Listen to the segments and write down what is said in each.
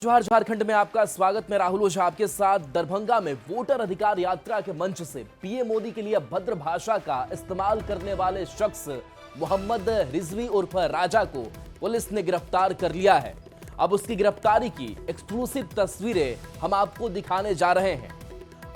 जोहार झारखंड में आपका स्वागत। मैं राहुल ओझा आपके साथ। दरभंगा में वोटर अधिकार यात्रा के मंच से पीएम मोदी के लिए अभद्र भाषा का इस्तेमाल करने वाले शख्स मोहम्मद रिजवी उर्फ राजा को पुलिस ने गिरफ्तार कर लिया है। अब उसकी गिरफ्तारी की एक्सक्लूसिव तस्वीरें हम आपको दिखाने जा रहे हैं।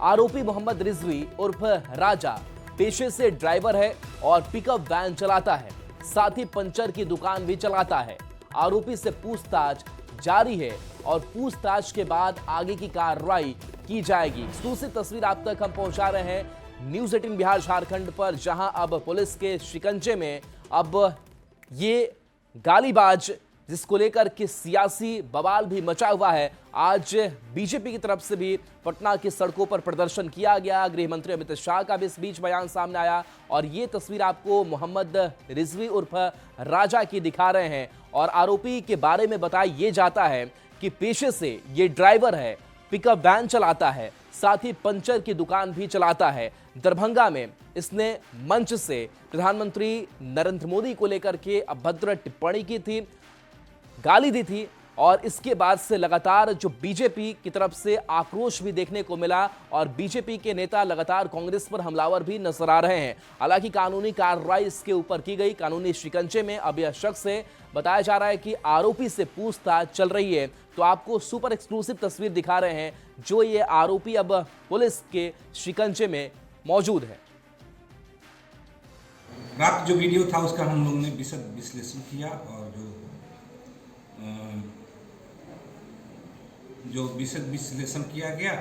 आरोपी मोहम्मद रिजवी उर्फ राजा पेशे से ड्राइवर है और पिकअप वैन चलाता है, साथ ही पंचर की दुकान भी चलाता है। आरोपी से पूछताछ जारी है और पूछताछ के बाद आगे की कार्रवाई की जाएगी। एक्सक्लूसिव तस्वीर आप तक हम पहुंचा रहे हैं न्यूज़ 18 बिहार झारखंड पर, जहां अब पुलिस के शिकंजे में अब ये गालीबाज, जिसको लेकर के सियासी बवाल भी मचा हुआ है। आज बीजेपी की तरफ से भी पटना की सड़कों पर प्रदर्शन किया गया। गृह मंत्री अमित शाह का भी इस बीच बयान सामने आया और ये तस्वीर आपको मोहम्मद रिजवी उर्फ राजा की दिखा रहे हैं। और आरोपी के बारे में बताया ये जाता है कि पेशे से ये ड्राइवर है, पिकअप वैन चलाता है, साथ ही पंचर की दुकान भी चलाता है। दरभंगा में इसने मंच से प्रधानमंत्री नरेंद्र मोदी को लेकर के अभद्र टिप्पणी की थी, गाली दी थी और इसके बाद से लगातार जो बीजेपी की तरफ से आक्रोश भी देखने को मिला और बीजेपी के नेता लगातार कांग्रेस पर हमलावर भी नजर आ रहे हैं। हालांकि कानूनी कार्रवाई इसके ऊपर की गई। कानूनी शिकंजे में अब यह शख्स है। बताया जा रहा है कि आरोपी से पूछताछ चल रही है। तो आपको सुपर एक्सक्लूसिव तस्वीर दिखा रहे हैं जो ये आरोपी अब पुलिस के शिकंजे में मौजूद है। रात जो वीडियो था उसका हम लोग ने विशद विश्लेषण किया और जो विशद विश्लेषण किया गया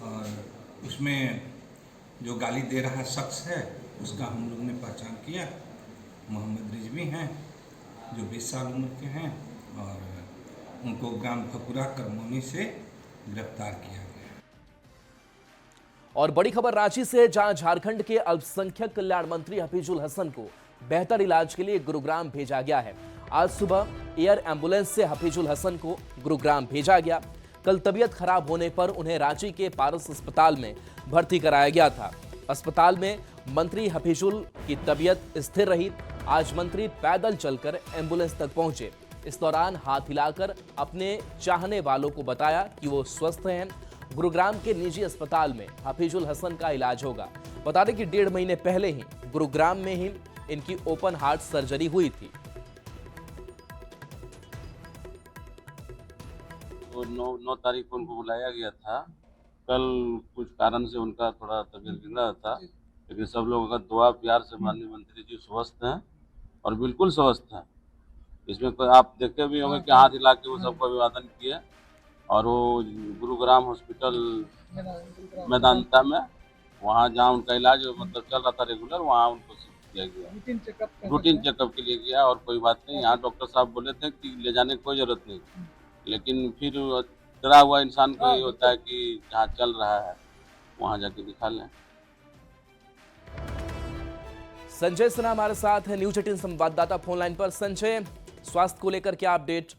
और उसमें जो गाली दे रहा शख्स है उसका हम लोग ने पहचान किया। मोहम्मद रिजवी हैं जो 20 साल उम्र के हैं और उनको ग्राम फकुरा करमौनी से गिरफ्तार किया गया। और बड़ी खबर रांची से, जहां झारखंड के अल्पसंख्यक कल्याण मंत्री हफीजुल हसन को बेहतर इलाज के लिए गुरुग्राम भेजा गया है। आज सुबह एयर एम्बुलेंस से हफीजुल हसन को गुरुग्राम भेजा गया। कल तबीयत खराब होने पर उन्हें रांची के पारस अस्पताल में भर्ती कराया गया था। अस्पताल में मंत्री हफीजुल की तबीयत स्थिर रही। आज मंत्री पैदल चलकर एम्बुलेंस तक पहुंचे। इस दौरान हाथ हिलाकर अपने चाहने वालों को बताया कि वो स्वस्थ हैं। गुरुग्राम के निजी अस्पताल में हफीजुल हसन का इलाज होगा। बता दें कि 1.5 महीने पहले ही गुरुग्राम में ही इनकी ओपन हार्ट सर्जरी हुई थी। तो 9 तारीख को उनको बुलाया गया था। कल कुछ कारण से उनका थोड़ा तबीयत बिगड़ा था, लेकिन सब लोगों का दुआ प्यार से माननीय मंत्री जी स्वस्थ हैं और बिल्कुल स्वस्थ हैं। इसमें कोई आप देखे भी होंगे कि हाथ हिला के वो सबको अभिवादन किए और वो गुरुग्राम हॉस्पिटल मैदानता में, वहाँ जहाँ उनका इलाज मतलब चल रहा था रेगुलर, वहाँ उनको शिफ्ट किया गया। रूटीन चेकअप के लिए गया और कोई बात नहीं। यहाँ डॉक्टर साहब बोले थे कि ले जाने की कोई ज़रूरत नहीं, लेकिन फिर डरा हुआ इंसान को ये होता है कि जहाँ चल रहा है वहाँ जाके दिखा लें। संजय सिन्हा हमारे साथ है, न्यूज़ 18 संवाददाता फोन लाइन पर। संजय, स्वास्थ्य को लेकर क्या अपडेट?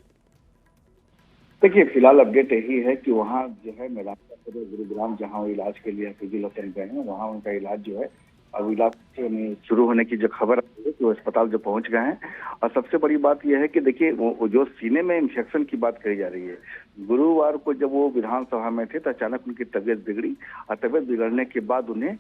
देखिए, फिलहाल अपडेट यही है कि वहाँ जो है मैदान गुरुग्राम जहाँ वो इलाज के लिए हफीजुल हसन गए हैं, वहाँ उनका इलाज जो है अब इलाज शुरू होने की जो खबर है कि वो अस्पताल जो पहुंच गए हैं। और सबसे बड़ी बात यह है कि देखिए, वो जो सीने में इन्फेक्शन की बात कही जा रही है, गुरुवार को जब वो विधानसभा में थे तो अचानक उनकी तबीयत बिगड़ी और तबीयत बिगड़ने के बाद उन्हें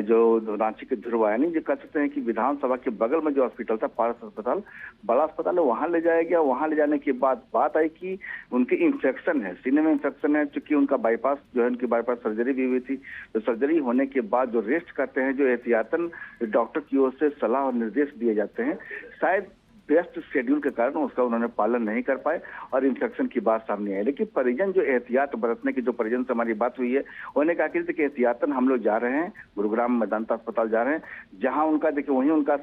जो रांची के ध्रुवायनी जो कह सकते हैं कि विधानसभा के बगल में जो हॉस्पिटल था पारस अस्पताल, बड़ा अस्पताल है, वहाँ ले जाया गया। वहाँ ले जाने के बाद बात आई कि उनकी इन्फेक्शन है, सीने में इन्फेक्शन है। चूंकि उनका बाईपास जो है, उनकी बाईपास सर्जरी भी हुई थी, तो सर्जरी होने के बाद जो रेस्ट करते हैं, जो एहतियातन डॉक्टर की ओर से सलाह और निर्देश दिए जाते हैं, शायद व्यस्त शेड्यूल के कारण उसका उन्होंने पालन नहीं कर पाए और इन्फेक्शन की बात सामने आई। लेकिन परिजन जो एहतियात बरतने की, जो परिजन से हमारी बात हुई है, उन्होंने कहा कि एहतियातन हम लोग जा रहे हैं, गुरुग्राम मैदानता अस्पताल जा रहे हैं, जहां उनका देखिए वहीं उनका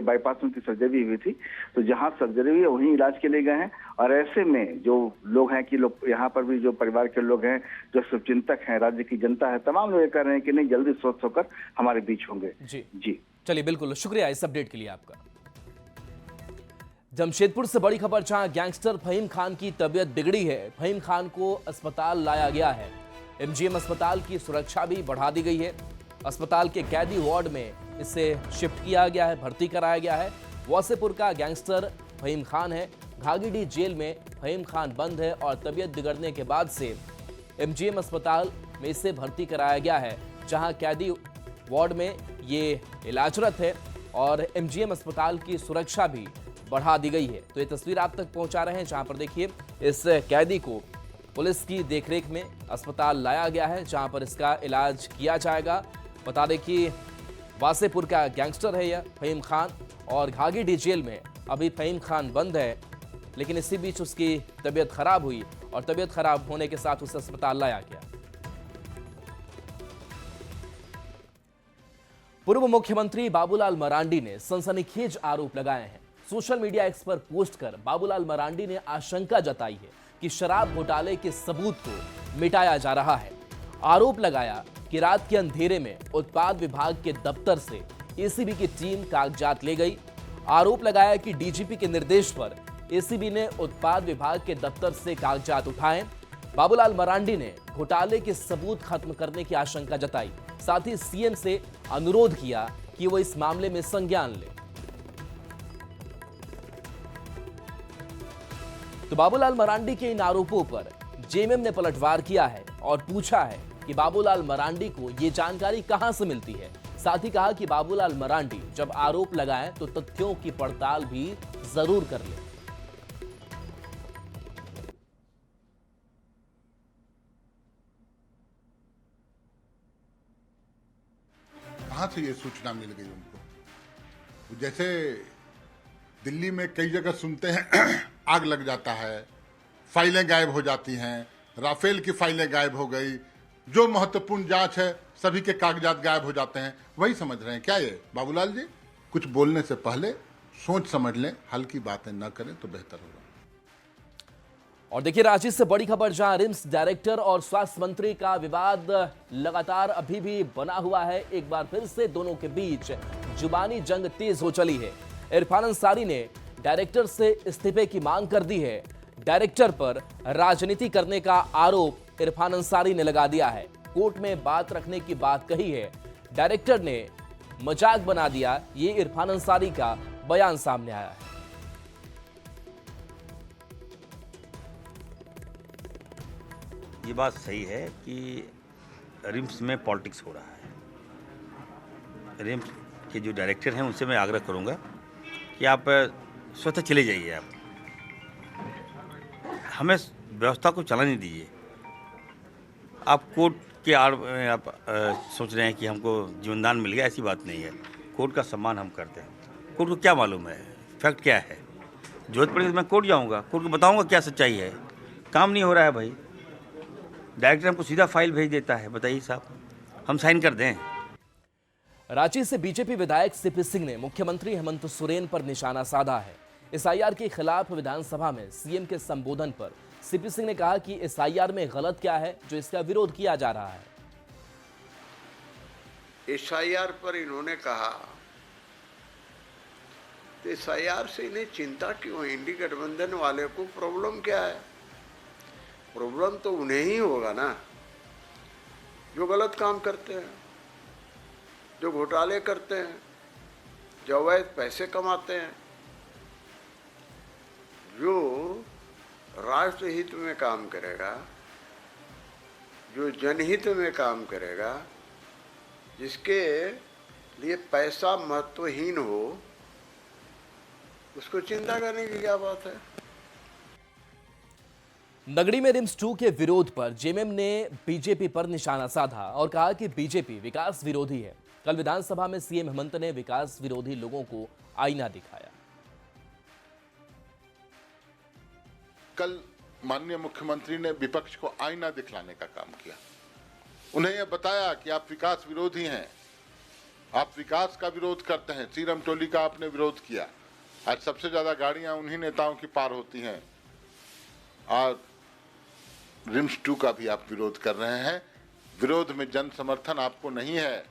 बाईपास उनकी सर्जरी हुई थी, तो जहां सर्जरी हुई है वहीं इलाज के लिए गए हैं। और ऐसे में जो लोग हैं कि लोग यहाँ पर भी जो परिवार के लोग हैं, जो शुभचिंतक हैं, राज्य की जनता है, तमाम लोग ये कह रहे हैं कि नहीं, जल्दी स्वस्थ होकर हमारे बीच होंगे। जी चलिए, बिल्कुल शुक्रिया इस अपडेट के लिए आपका। जमशेदपुर से बड़ी खबर, जहां गैंगस्टर फहीम खान की तबीयत बिगड़ी है। फहीम खान को अस्पताल लाया गया है। एमजीएम अस्पताल की सुरक्षा भी बढ़ा दी गई है। अस्पताल के कैदी वार्ड में इसे शिफ्ट किया गया है, भर्ती कराया गया है। वासेपुर का गैंगस्टर फहीम खान है। घाघीडीह जेल में फहीम खान बंद है और तबीयत बिगड़ने के बाद से एमजीएम अस्पताल में इसे भर्ती कराया गया है, जहां कैदी वार्ड में ये इलाजरत है और एमजीएम अस्पताल की सुरक्षा भी बढ़ा दी गई है। तो ये तस्वीर आप तक पहुंचा रहे हैं, जहां पर देखिए इस कैदी को पुलिस की देखरेख में अस्पताल लाया गया है, जहां पर इसका इलाज किया जाएगा। बता दें कि वासेपुर का गैंगस्टर है यह फहीम खान और घाघीडीह जेल में अभी फहीम खान बंद है, लेकिन इसी बीच उसकी तबीयत खराब हुई और तबीयत खराब होने के साथ उसे अस्पताल लाया गया। पूर्व मुख्यमंत्री बाबूलाल मरांडी ने सनसनीखेज आरोप लगाए हैं। सोशल मीडिया एक्स पर पोस्ट कर बाबूलाल मरांडी ने आशंका जताई है कि शराब घोटाले के सबूत को मिटाया जा रहा है। आरोप लगाया कि रात के अंधेरे में उत्पाद विभाग के दफ्तर से एसीबी की टीम कागजात ले गई। आरोप लगाया कि डीजीपी के निर्देश पर एसीबी ने उत्पाद विभाग के दफ्तर से कागजात उठाए। बाबूलाल मरांडी ने घोटाले के सबूत खत्म करने की आशंका जताई, साथ ही सीएम से अनुरोध किया कि वो इस मामले में संज्ञान ले। तो बाबूलाल मरांडी के इन आरोपों पर जेएमएम ने पलटवार किया है और पूछा है कि बाबूलाल मरांडी को ये जानकारी कहां से मिलती है। साथ ही कहा कि बाबूलाल मरांडी जब आरोप लगाएं तो तथ्यों की पड़ताल भी जरूर कर ले। कहाँ से ये सूचना मिल गई उनको? जैसे दिल्ली में कई जगह सुनते हैं आग लग जाता है, फाइलें गायब हो जाती हैं, राफेल की फाइलें गायब हो गई, जो महत्वपूर्ण जांच है सभी के कागजात गायब हो जाते हैं। वही समझ रहे हैं क्या ये बाबूलाल जी? कुछ बोलने से पहले सोच समझ लें, हल्की बातें न करें तो बेहतर होगा। और देखिए रांची से बड़ी खबर, जहां रिम्स डायरेक्टर और स्वास्थ्य मंत्री का विवाद लगातार अभी भी बना हुआ है। एक बार फिर से दोनों के बीच जुबानी जंग तेज हो चली है। इरफान अंसारी ने डायरेक्टर से इस्तीफे की मांग कर दी है। डायरेक्टर पर राजनीति करने का आरोप इरफान अंसारी ने लगा दिया है। कोर्ट में बात रखने की बात कही है, डायरेक्टर ने मजाक बना दिया। ये इरफान अंसारी का बयान सामने आया है। ये बात सही है कि रिम्स में पॉलिटिक्स हो रहा है। रिम्स के जो डायरेक्टर हैं उनसे मैं आग्रह करूंगा कि आप स्वतः चले जाइए। आप हमें व्यवस्था को चलाने दीजिए। आप कोर्ट के आड़ में आप सोच रहे हैं कि हमको जीवनदान मिल गया, ऐसी बात नहीं है। कोर्ट का सम्मान हम करते हैं। कोर्ट को क्या मालूम है फैक्ट क्या है? जरूरत पड़ेगी तो मैं कोर्ट जाऊंगा, कोर्ट को बताऊंगा क्या सच्चाई है। काम नहीं हो रहा है भाई, डायरेक्टर हमको सीधा फाइल भेज देता है। बताइए साहब, हम साइन कर दें? रांची से बीजेपी विधायक सीपी सिंह ने मुख्यमंत्री हेमंत सोरेन पर निशाना साधा है। एसआईआर के खिलाफ विधानसभा में सीएम के संबोधन पर सीपी सिंह ने कहा कि एसआईआर में गलत क्या है जो इसका विरोध किया जा रहा है। एसआईआर पर इन्होंने कहा तो एसआईआर से इन्हें चिंता क्यों? इंडी गठबंधन वाले को प्रॉब्लम क्या है? प्रॉब्लम तो उन्हें ही होगा ना जो गलत काम करते हैं, जो घोटाले करते हैं, जो अवैध पैसे कमाते हैं, जो राष्ट्र हित में काम करेगा, जो जनहित में काम करेगा, जिसके लिए पैसा महत्वहीन हो, उसको चिंता करने की क्या बात है? नगरी में रिम्स 2 के विरोध पर जेएमएम ने बीजेपी पर निशाना साधा और कहा कि बीजेपी विकास विरोधी है। कल विधानसभा में सीएम हेमंत ने विकास विरोधी लोगों को आईना दिखाया। कल माननीय मुख्यमंत्री ने विपक्ष को आईना दिखलाने का काम किया। उन्हें यह बताया कि आप विकास विरोधी हैं, आप विकास का विरोध करते हैं। सीरम टोली का आपने विरोध किया। आज सबसे ज्यादा गाड़ियां उन्हीं नेताओं की पार होती हैं। और रिम्स 2 का भी आप विरोध कर रहे हैं। विरोध में जन समर्थन आपको नहीं है।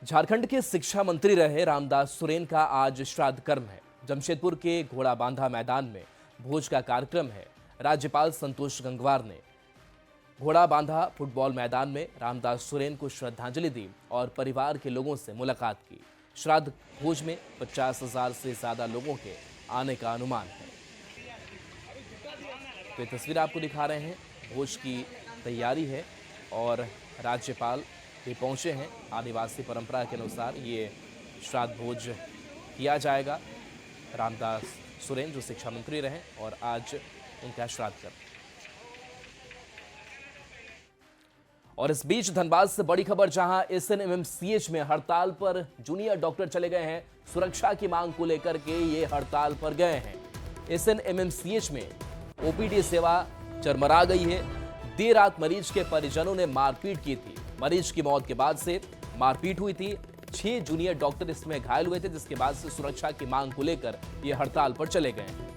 झारखंड के शिक्षा मंत्री रहे रामदास सोरेन का आज श्राद्ध कर्म है। जमशेदपुर के घोड़ा बांधा मैदान में भोज का कार्यक्रम है। राज्यपाल संतोष गंगवार ने घोड़ा बांधा फुटबॉल मैदान में रामदास सोरेन को श्रद्धांजलि दी और परिवार के लोगों से मुलाकात की। श्राद्ध भोज में 50,000 से ज्यादा लोगों के आने का अनुमान है। तो ये तस्वीर आपको दिखा रहे हैं, भोज की तैयारी है और राज्यपाल भी पहुंचे हैं। आदिवासी परंपरा के अनुसार ये श्राद्ध भोज किया जाएगा। रामदास सुरेन जो शिक्षा मंत्री रहे और आज उनका श्राद्ध कर। और इस बीच धनबाद से बड़ी खबर, जहां एसएनएमएमसीएच में हड़ताल पर जूनियर डॉक्टर चले गए हैं। सुरक्षा की मांग को लेकर के ये हड़ताल पर गए हैं। एसएनएमएमसीएच में ओपीडी सेवा चरमरा गई है। देर रात मरीज के परिजनों ने मारपीट की थी। मरीज की मौत के बाद से मारपीट हुई थी। 6 जूनियर डॉक्टर इसमें घायल हुए थे, जिसके बाद से सुरक्षा की मांग को लेकर ये हड़ताल पर चले गए हैं।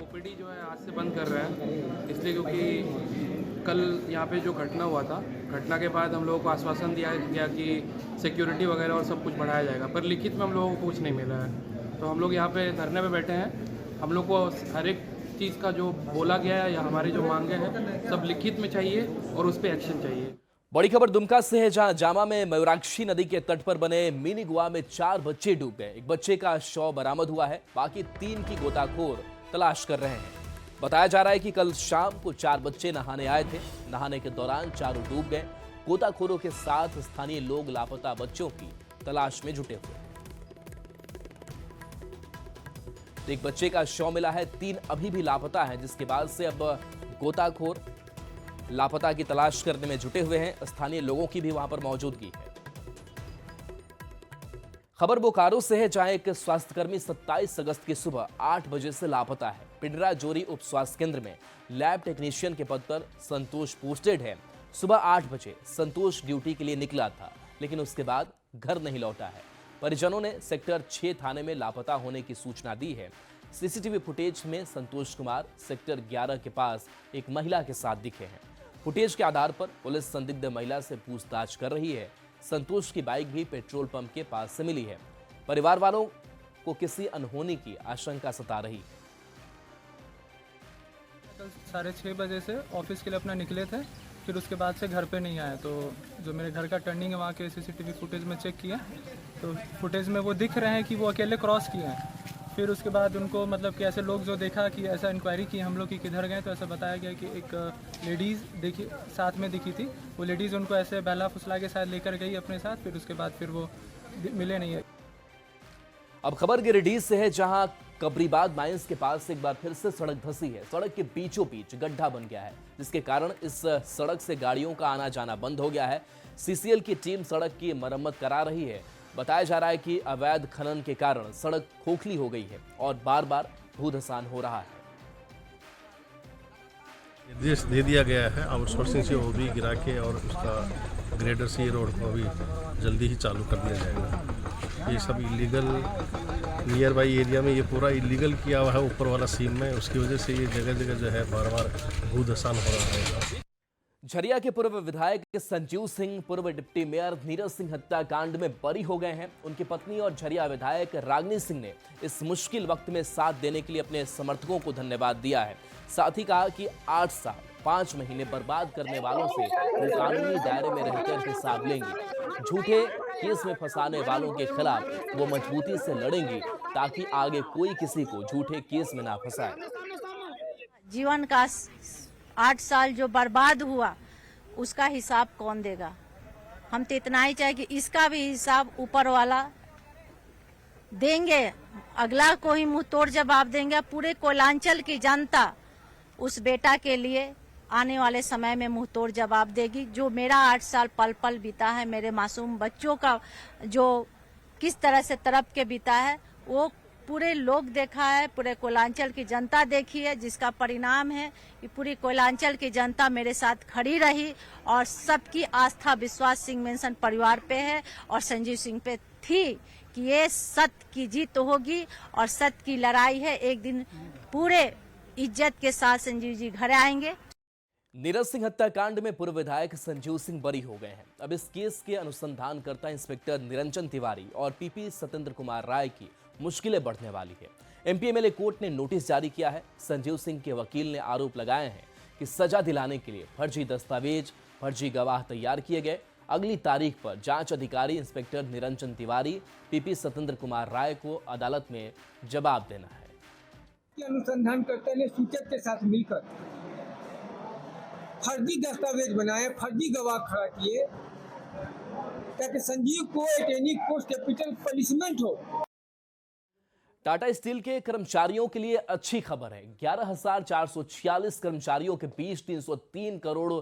ओपीडी जो है आज से बंद कर रहे हैं, इसलिए क्योंकि कल यहाँ पे जो घटना हुआ था, घटना के बाद हम लोगों को आश्वासन दिया गया कि सिक्योरिटी वगैरह और सब कुछ बढ़ाया जाएगा, पर लिखित में हम लोगों को कुछ नहीं मिला है। तो हम लोग यहाँ पे धरने पे बैठे हैं। हम लोग को हर एक चीज़ का जो बोला गया है या हमारी जो मांगे हैं सब लिखित में चाहिए और उस पर एक्शन चाहिए। बड़ी खबर दुमका से है, जहां जामा में मयूराक्षी नदी के तट पर बने मिनी गोवा में 4 बच्चे डूब गए। एक बच्चे का शव बरामद हुआ है, बाकी 3 की गोताखोर तलाश कर रहे हैं। बताया जा रहा है कि कल शाम को 4 बच्चे नहाने आए थे। नहाने के दौरान चारों डूब गए। गोताखोरों के साथ स्थानीय लोग लापता बच्चों की तलाश में जुटे हुए हैं। एक बच्चे का शव मिला है, 3 अभी भी लापता हैं, जिसके बाद से अब गोताखोर लापता की तलाश करने में जुटे हुए हैं। स्थानीय लोगों की भी वहां पर मौजूदगी है। खबर बोकारो से है, जहां एक स्वास्थ्यकर्मी 27 अगस्त की सुबह 8 बजे से लापता है। पिंडरा जोरी उप स्वास्थ्य केंद्र में लैब टेक्नीशियन के पद पर संतोष पोस्टेड है। सुबह 8 बजे संतोष ड्यूटी के लिए निकला था, लेकिन उसके बाद घर नहीं लौटा है। परिजनों ने सेक्टर 6 थाने में लापता होने की सूचना दी है। सीसीटीवी फुटेज में संतोष कुमार सेक्टर 11 के पास एक महिला के साथ दिखे हैं। फुटेज के आधार पर पुलिस संदिग्ध महिला से पूछताछ कर रही है। संतोष की बाइक भी पेट्रोल पंप के पास से मिली है। परिवार वालों को किसी अनहोनी की आशंका सता रही है। कल 6:30 बजे से ऑफिस के लिए अपना निकले थे, फिर उसके बाद से घर पे नहीं आए। तो जो मेरे घर का टर्निंग है वहाँ के सीसीटीवी फुटेज में चेक किया, तो फुटेज में वो दिख रहे हैं कि वो अकेले क्रॉस किए हैं। फिर उसके बाद उनको मतलब कि ऐसे लोग जो देखा कि ऐसा इंक्वायरी की हम लोग कि किधर गए, तो ऐसा बताया गया कि एक लेडीज़ देखी साथ में दिखी थी। वो लेडीज़ उनको ऐसे बहला फुसला के साथ लेकर गई अपने साथ, फिर उसके बाद फिर वो मिले नहीं है। अब खबर गिरिडीह से है, जहां कबरीबाद माइंस के पास एक बार फिर से सड़क धंसी है। सड़क के बीचों बीच गड्ढा बन गया है, जिसके कारण इस सड़क से गाड़ियों का आना जाना बंद हो गया है। सीसीएल की टीम सड़क की मरम्मत करा रही है। बताया जा रहा है कि अवैध खनन के कारण सड़क खोखली हो गई है और बार बार भूधसान हो रहा है। निर्देश दे दिया गया है आउटसोर्सिंग से, वो भी गिरा के और उसका ग्रेडर से रोड को भी जल्दी ही चालू कर दिया जाएगा। ये सब इलीगल नियर बाई एरिया में ये पूरा इलीगल किया हुआ है ऊपर वाला सीम में, उसकी वजह से ये जगह जगह जो है बार बार भूधसान हो रहा है। झरिया के पूर्व विधायक संजीव सिंह पूर्व डिप्टी मेयर नीरज सिंह हत्याकांड में बरी हो गए हैं। उनकी पत्नी और झरिया विधायक रागनी सिंह ने इस मुश्किल वक्त में साथ देने के लिए अपने समर्थकों को धन्यवाद दिया है। साथ ही कहा कि 8 साल 5 महीने बर्बाद करने वालों से वो कानूनी दायरे में रहकर हिसाब लेंगी। झूठे केस में फंसाने वालों के खिलाफ वो मजबूती से लड़ेंगी, ताकि आगे कोई किसी को झूठे केस में ना फंसाए। जीवन का 8 साल जो बर्बाद हुआ, उसका हिसाब कौन देगा? हम तो इतना ही चाहे कि इसका भी हिसाब ऊपर वाला देंगे। अगला को ही मुंह तोड़ जवाब देंगे। पूरे कोयलांचल की जनता उस बेटा के लिए आने वाले समय में मुंह तोड़ जवाब देगी। जो मेरा 8 साल पल पल बीता है, मेरे मासूम बच्चों का जो किस तरह से तड़प के बीता है, वो पूरे लोग देखा है, पूरे कोयलांचल की जनता देखी है, जिसका परिणाम है कि पूरी कोयलांचल की जनता मेरे साथ खड़ी रही और सबकी आस्था विश्वास सिंह मेंशन परिवार पे है और संजीव सिंह पे थी कि ये सत्य की जीत होगी और सत्य की लड़ाई है। एक दिन पूरे इज्जत के साथ संजीव जी घर आएंगे। नीरज सिंह हत्याकांड में पूर्व विधायक संजीव सिंह बरी हो गए हैं। अब इस केस के अनुसंधानकर्ता इंस्पेक्टर निरंजन तिवारी और पीपी सत्येंद्र कुमार राय की मुश्किलें बढ़ने वाली है। एमपीएमएलए कोर्ट ने नोटिस जारी किया है। संजीव सिंह के वकील ने आरोप लगाए हैं कि सजा दिलाने के लिए फर्जी दस्तावेज, फर्जी गवाह तैयार किए गए। अगली तारीख पर जांच अधिकारी इंस्पेक्टर निरंजन तिवारी, पीपी सत्येंद्र कुमार राय को अदालत में जवाब देना है। अनुसंधानकर्ता ने सूचक के साथ मिलकर फर्जी दस्तावेज बनाए, फर्जी गवाह खड़ा किए ताकि संजीव को at any cost capital punishment हो। टाटा स्टील के कर्मचारियों के लिए अच्छी खबर है। 11,446 कर्मचारियों के बीच 303 करोड़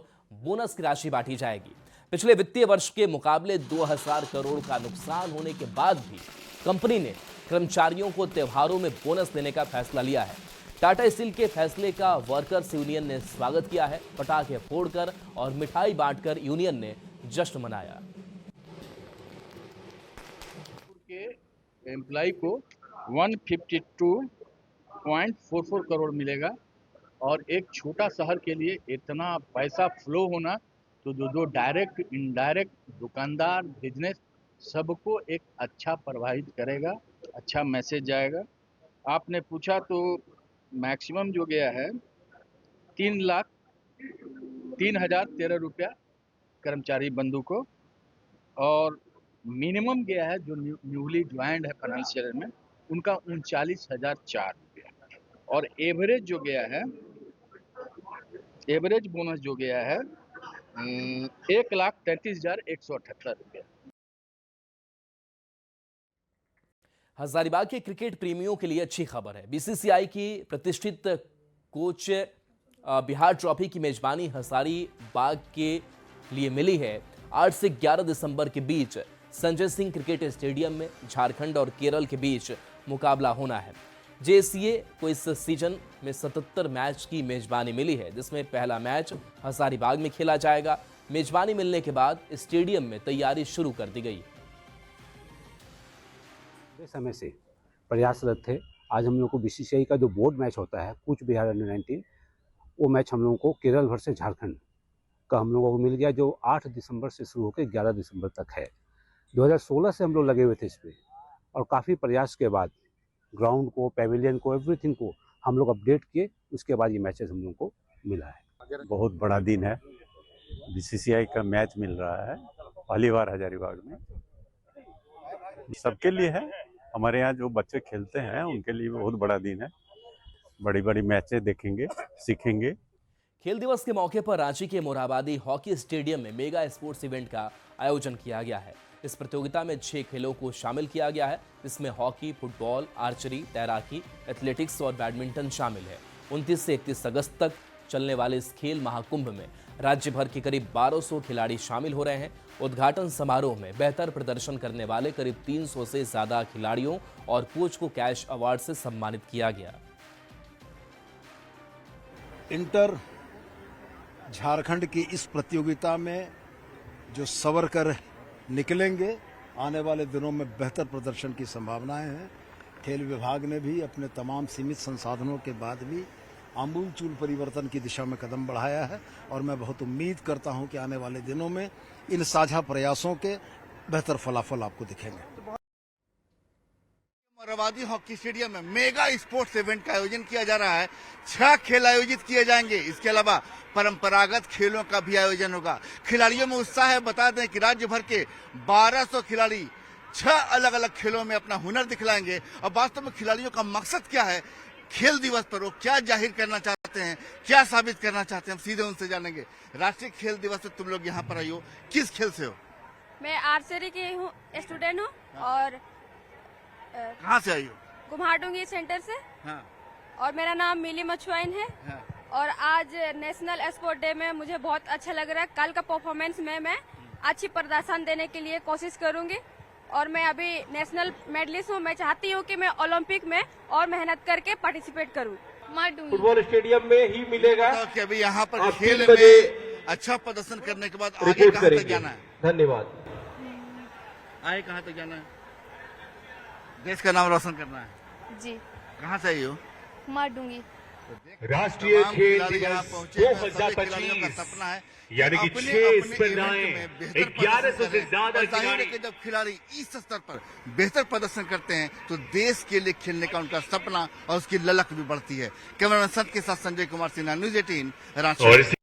बोनस की राशि बांटी जाएगी। पिछले वित्तीय वर्ष के मुकाबले 2000 करोड़ का नुकसान होने के बाद भी कंपनी ने कर्मचारियों को त्योहारों में बोनस देने का फैसला लिया है। टाटा स्टील के फैसले का वर्कर्स यूनियन ने स्वागत किया है। पटाखे फोड़कर और मिठाई बांटकर यूनियन ने जश्न मनाया। एम्प्लॉय को 152.44 करोड़ मिलेगा और एक छोटा शहर के लिए इतना पैसा फ्लो होना तो जो डायरेक्ट इनडायरेक्ट दुकानदार बिजनेस सबको एक अच्छा प्रभावित करेगा, अच्छा मैसेज जाएगा। आपने पूछा तो मैक्सिमम जो गया है 3,03,013 रुपया कर्मचारी बंधु को और मिनिमम गया है जो न्यूली ज्वाइंड है फाइनेंशियल में उनका 39,004 रुपया और एवरेज जो गया है एवरेज बोनस जो गया है 1,33,178 रुपया। हजारीबाग के क्रिकेट प्रेमियों के लिए अच्छी खबर है। बीसीसीआई की प्रतिष्ठित कोच बिहार ट्रॉफी की मेजबानी हजारीबाग के लिए मिली है। 8 से 11 दिसंबर के बीच संजय सिंह क्रिकेट स्टेडियम में झारखंड और केरल के बीच मुकाबला होना है। जेसीए को इस सीजन में 77 मैच की मेजबानी मिली है, जिसमें पहला मैच हजारीबाग में खेला जाएगा। मेजबानी मिलने के बाद स्टेडियम में तैयारी शुरू कर दी गई। समय से प्रयासरत थे। आज हम लोग को बीसीसीआई का जो बोर्ड मैच होता है कूच बिहार अंडर-19 वो मैच हम लोगों को केरल वर्सेस झारखंड का हम लोगों को मिल गया, जो 8 दिसंबर से शुरू होकर 11 दिसंबर तक है। 2016 से हम लोग लगे हुए थे इस पर और काफ़ी प्रयास के बाद ग्राउंड को, पेविलियन को, एवरीथिंग को हम लोग अपडेट किए। उसके बाद ये मैचेस हम लोग को मिला है। बहुत बड़ा दिन है, बीसीसीआई का मैच मिल रहा है पहली बार हजारीबाग में। सबके लिए है, हमारे यहाँ जो बच्चे खेलते हैं उनके लिए बहुत बड़ा दिन है। बड़ी बड़ी मैचें देखेंगे, सीखेंगे। खेल दिवस के मौके पर रांची के मोरहाबादी हॉकी स्टेडियम में मेगा स्पोर्ट्स इवेंट का आयोजन किया गया है। इस प्रतियोगिता में 6 खेलों को शामिल किया गया है, जिसमें हॉकी, फुटबॉल, आर्चरी, तैराकी, एथलेटिक्स और बैडमिंटन शामिल है। 29 से 31 अगस्त तक चलने वाले इस खेल महाकुंभ में राज्य भर के करीब 1200 खिलाड़ी शामिल हो रहे हैं। उद्घाटन समारोह में बेहतर प्रदर्शन करने वाले करीब 300 से ज्यादा खिलाड़ियों और कोच को कैश अवार्ड से सम्मानित किया गया। इंटर झारखंड की इस प्रतियोगिता में जो सवर कर निकलेंगे, आने वाले दिनों में बेहतर प्रदर्शन की संभावनाएं हैं। खेल विभाग ने भी अपने तमाम सीमित संसाधनों के बाद भी आमूलचूल परिवर्तन की दिशा में कदम बढ़ाया है और मैं बहुत उम्मीद करता हूं कि आने वाले दिनों में इन साझा प्रयासों के बेहतर फलाफल आपको दिखेंगे। मोरहाबादी हॉकी स्टेडियम में मेगा स्पोर्ट्स इवेंट का आयोजन किया जा रहा है। 6 खेल आयोजित किए जाएंगे। इसके अलावा परंपरागत खेलों का भी आयोजन होगा। खिलाड़ियों में उत्साह है। बता दें कि राज्य भर के 1200 खिलाड़ी 6 अलग अलग खेलों में अपना हुनर दिखलाएंगे। और वास्तव में खिलाड़ियों का मकसद क्या है, खेल दिवस पर वो क्या जाहिर करना चाहते हैं, क्या साबित करना चाहते हैं, हम सीधे उनसे जानेंगे। राष्ट्रीय खेल दिवस पर तुम लोग यहाँ पर आई हो, किस खेल से हो? मैं आर्चरी की हूँ, स्टूडेंट हूँ। और कहाँ से आई हो? कुम्हारडूंगी सेंटर से। हाँ। और मेरा नाम मिली मछुआइन है। हाँ। और आज नेशनल स्पोर्ट डे में मुझे बहुत अच्छा लग रहा है। कल का परफॉर्मेंस में मैं अच्छी प्रदर्शन देने के लिए कोशिश करूंगी और मैं अभी नेशनल मेडलिस्ट हूँ। मैं चाहती हूँ कि मैं ओलंपिक में और मेहनत करके पार्टिसिपेट करूँ। फुटबॉल स्टेडियम में ही मिलेगा। तो अभी यहाँ पर खेल में अच्छा प्रदर्शन करने के बाद आगे कहाँ तक जाना है? धन्यवाद। आगे कहाँ तक जाना है? देश का नाम रोशन करना है। जी। कहाँ से आई हो? कुम्हारडूंगी। राष्ट्रीय खेल दिवस 2025 सपना है, यानी कि 6 स्पर्धाएं, 1100 से ज्यादा खिलाड़ी। जब खिलाड़ी इस स्तर पर बेहतर प्रदर्शन करते हैं तो देश के लिए खेलने का उनका सपना और उसकी ललक भी बढ़ती है। कैमरामैन संत के साथ संजय कुमार सिन्हा, न्यूज़ 18 रांची।